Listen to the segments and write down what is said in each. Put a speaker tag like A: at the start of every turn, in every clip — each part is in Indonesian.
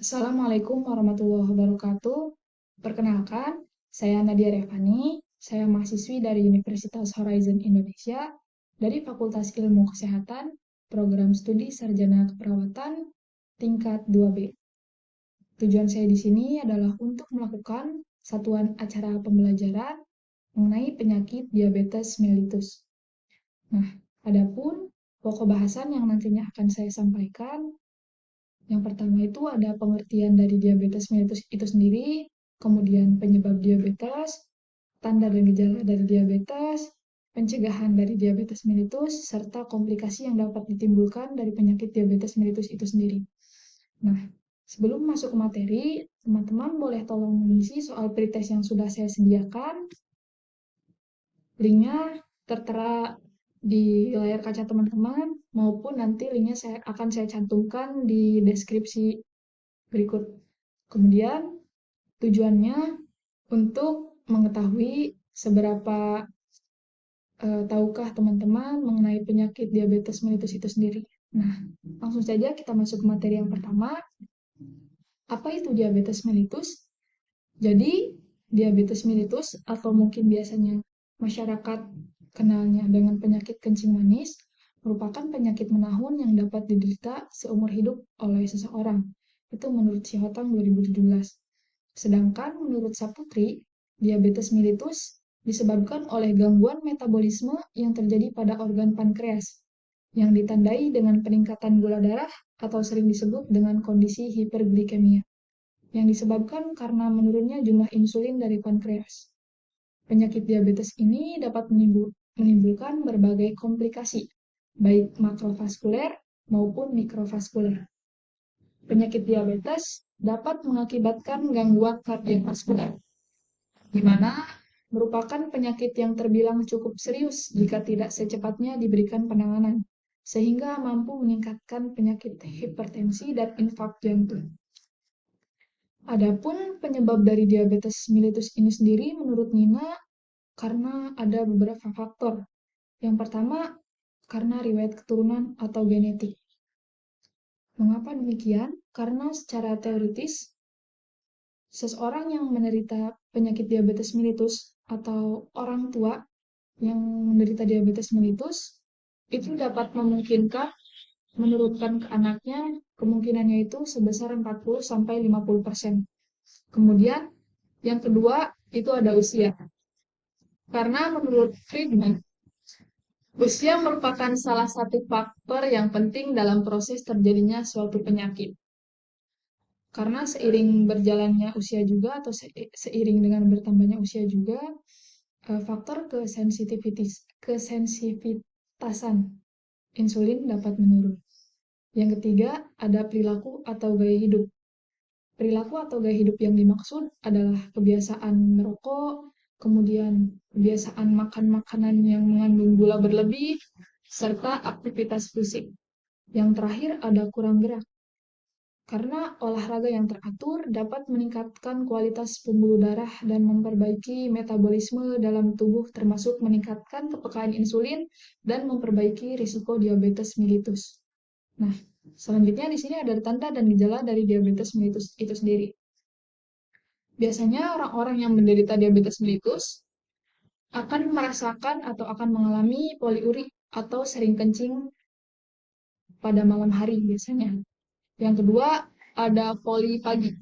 A: Assalamualaikum warahmatullahi wabarakatuh. Perkenalkan, saya Nadia Revani. Saya mahasiswi dari Universitas Horizon Indonesia dari Fakultas Ilmu Kesehatan, Program Studi Sarjana Keperawatan tingkat 2B. Tujuan saya di sini adalah untuk melakukan satuan acara pembelajaran mengenai penyakit diabetes mellitus. Nah, adapun pokok bahasan yang nantinya akan saya sampaikan. Yang pertama itu ada pengertian dari diabetes mellitus itu sendiri, kemudian penyebab diabetes, tanda dan gejala dari diabetes, pencegahan dari diabetes mellitus, serta komplikasi yang dapat ditimbulkan dari penyakit diabetes mellitus itu sendiri. Nah, sebelum masuk ke materi, teman-teman boleh tolong mengisi soal pretest yang sudah saya sediakan. Linknya tertera di layar kaca teman-teman, maupun nanti linknya akan saya cantumkan di deskripsi berikut. Kemudian, tujuannya untuk mengetahui seberapa tahukah teman-teman mengenai penyakit diabetes mellitus itu sendiri. Nah, langsung saja kita masuk ke materi yang pertama. Apa itu diabetes mellitus? Jadi, diabetes mellitus atau mungkin biasanya masyarakat kenalnya dengan penyakit kencing manis merupakan penyakit menahun yang dapat diderita seumur hidup oleh seseorang. Itu menurut Sihotang 2017. Sedangkan menurut Saputri, diabetes mellitus disebabkan oleh gangguan metabolisme yang terjadi pada organ pankreas, yang ditandai dengan peningkatan gula darah atau sering disebut dengan kondisi hiperglikemia, yang disebabkan karena menurunnya jumlah insulin dari pankreas. Penyakit diabetes ini dapat menimbulkan berbagai komplikasi, baik makrovaskuler maupun mikrovaskuler. Penyakit diabetes dapat mengakibatkan gangguan kardiovaskuler, di mana merupakan penyakit yang terbilang cukup serius jika tidak secepatnya diberikan penanganan, sehingga mampu meningkatkan penyakit hipertensi dan infark jantung. Adapun penyebab dari diabetes mellitus ini sendiri menurut Nina karena ada beberapa faktor. Yang pertama, karena riwayat keturunan atau genetik. Mengapa demikian? Karena secara teoritis, seseorang yang menderita penyakit diabetes mellitus atau orang tua yang menderita diabetes mellitus itu dapat memungkinkan menurunkan ke anaknya kemungkinannya itu sebesar 40-50%. Kemudian yang kedua itu ada usia. Karena menurut Friedman, usia merupakan salah satu faktor yang penting dalam proses terjadinya suatu penyakit. Karena seiring berjalannya usia juga atau seiring dengan bertambahnya usia juga, faktor kesensitivitas insulin dapat menurun. Yang ketiga, ada perilaku atau gaya hidup. Perilaku atau gaya hidup yang dimaksud adalah kebiasaan merokok, kemudian kebiasaan makan makanan yang mengandung gula berlebih, serta aktivitas fisik. Yang terakhir ada kurang gerak. Karena olahraga yang teratur dapat meningkatkan kualitas pembuluh darah dan memperbaiki metabolisme dalam tubuh termasuk meningkatkan kepekaan insulin dan memperbaiki risiko diabetes mellitus. Nah, selanjutnya di sini ada tanda dan gejala dari diabetes mellitus itu sendiri. Biasanya orang-orang yang menderita diabetes mellitus akan merasakan atau akan mengalami poliuri atau sering kencing pada malam hari biasanya. Yang kedua, ada polipagi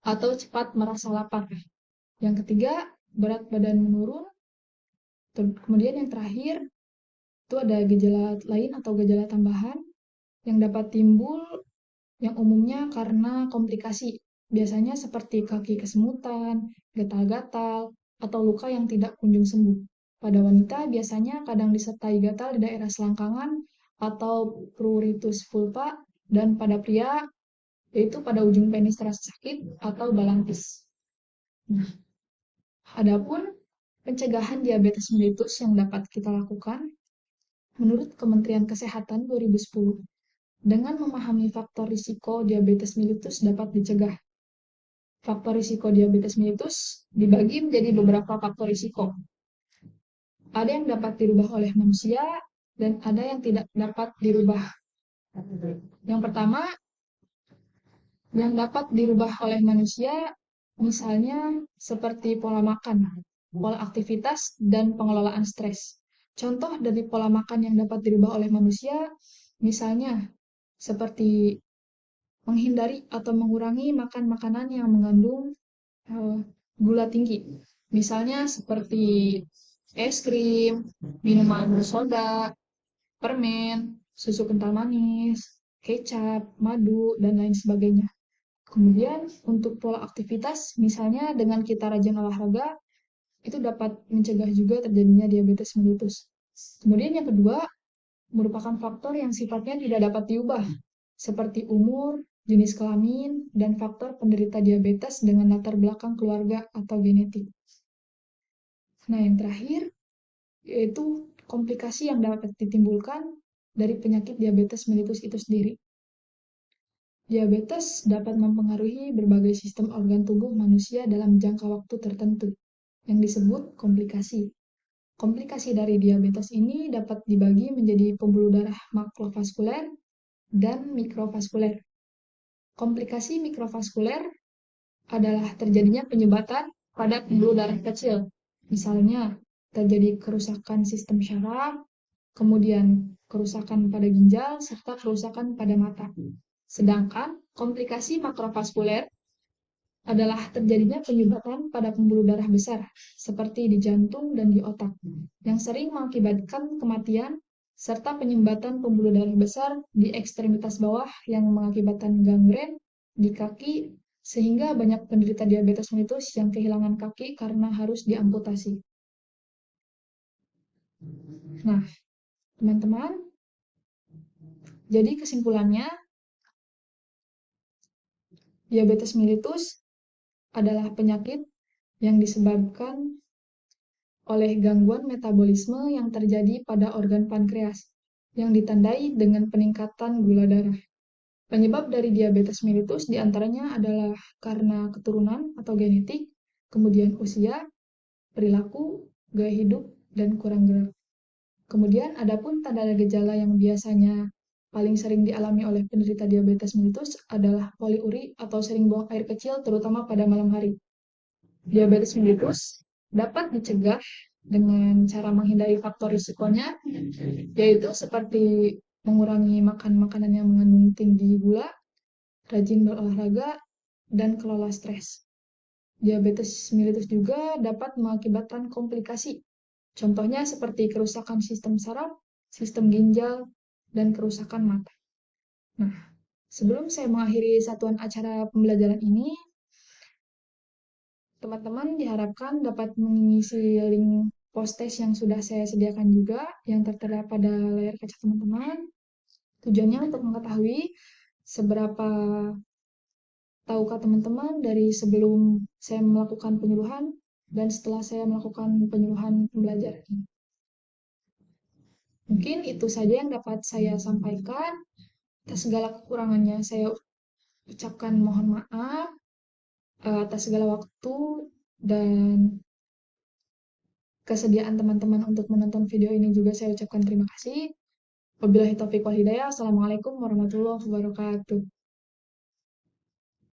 A: atau cepat merasa lapar. Yang ketiga, berat badan menurun. Kemudian yang terakhir, itu ada gejala lain atau gejala tambahan yang dapat timbul yang umumnya karena komplikasi. Biasanya seperti kaki kesemutan, gatal-gatal, atau luka yang tidak kunjung sembuh. Pada wanita biasanya kadang disertai gatal di daerah selangkangan atau pruritus vulva, dan pada pria yaitu pada ujung penis terasa sakit atau balantis. Nah, adapun pencegahan diabetes mellitus yang dapat kita lakukan, menurut Kementerian Kesehatan 2010, dengan memahami faktor risiko diabetes mellitus dapat dicegah. Faktor risiko diabetes mellitus dibagi menjadi beberapa faktor risiko. Ada yang dapat dirubah oleh manusia dan ada yang tidak dapat dirubah. Yang pertama, yang dapat dirubah oleh manusia, misalnya seperti pola makan, pola aktivitas, dan pengelolaan stres. Contoh dari pola makan yang dapat dirubah oleh manusia, misalnya seperti menghindari atau mengurangi makan makanan yang mengandung eh, gula tinggi. Misalnya seperti es krim, minuman bersoda, permen, susu kental manis, kecap, madu, dan lain sebagainya. Kemudian untuk pola aktivitas, misalnya dengan kita rajin olahraga, itu dapat mencegah juga terjadinya diabetes mellitus. Kemudian yang kedua, merupakan faktor yang sifatnya tidak dapat diubah, seperti umur, jenis kelamin, dan faktor penderita diabetes dengan latar belakang keluarga atau genetik. Nah, yang terakhir, yaitu komplikasi yang dapat ditimbulkan dari penyakit diabetes mellitus itu sendiri. Diabetes dapat mempengaruhi berbagai sistem organ tubuh manusia dalam jangka waktu tertentu, yang disebut komplikasi. Komplikasi dari diabetes ini dapat dibagi menjadi pembuluh darah makrovaskuler dan mikrovaskuler. Komplikasi mikrovaskuler adalah terjadinya penyumbatan pada pembuluh darah kecil. Misalnya, terjadi kerusakan sistem syaraf, kemudian kerusakan pada ginjal, serta kerusakan pada mata. Sedangkan komplikasi makrovaskuler adalah terjadinya penyumbatan pada pembuluh darah besar, seperti di jantung dan di otak, yang sering mengakibatkan kematian, serta penyumbatan pembuluh darah besar di ekstremitas bawah yang mengakibatkan gangren di kaki, sehingga banyak penderita diabetes mellitus yang kehilangan kaki karena harus diamputasi. Nah, teman-teman, jadi kesimpulannya, diabetes mellitus adalah penyakit yang disebabkan oleh gangguan metabolisme yang terjadi pada organ pankreas, yang ditandai dengan peningkatan gula darah. Penyebab dari diabetes mellitus diantaranya adalah karena keturunan atau genetik, kemudian usia, perilaku, gaya hidup, dan kurang gerak. Kemudian adapun tanda gejala yang biasanya paling sering dialami oleh penderita diabetes mellitus adalah poliuri atau sering buang air kecil terutama pada malam hari. Diabetes mellitus dapat dicegah dengan cara menghindari faktor risikonya, yaitu seperti mengurangi makan makanan yang mengandung tinggi gula, rajin berolahraga, dan kelola stres. Diabetes mellitus juga dapat mengakibatkan komplikasi, contohnya seperti kerusakan sistem saraf, sistem ginjal, dan kerusakan mata. Nah, sebelum saya mengakhiri satuan acara pembelajaran ini, teman-teman diharapkan dapat mengisi link post-test yang sudah saya sediakan juga, yang tertera pada layar kaca teman-teman. Tujuannya untuk mengetahui seberapa tahukah teman-teman dari sebelum saya melakukan penyuluhan dan setelah saya melakukan penyuluhan pembelajaran ini. Mungkin itu saja yang dapat saya sampaikan. Atas segala kekurangannya saya ucapkan mohon maaf. Atas segala waktu dan kesediaan teman-teman untuk menonton video ini juga saya ucapkan terima kasih. Wabillahi taufiq wal hidayah. Assalamualaikum warahmatullahi wabarakatuh.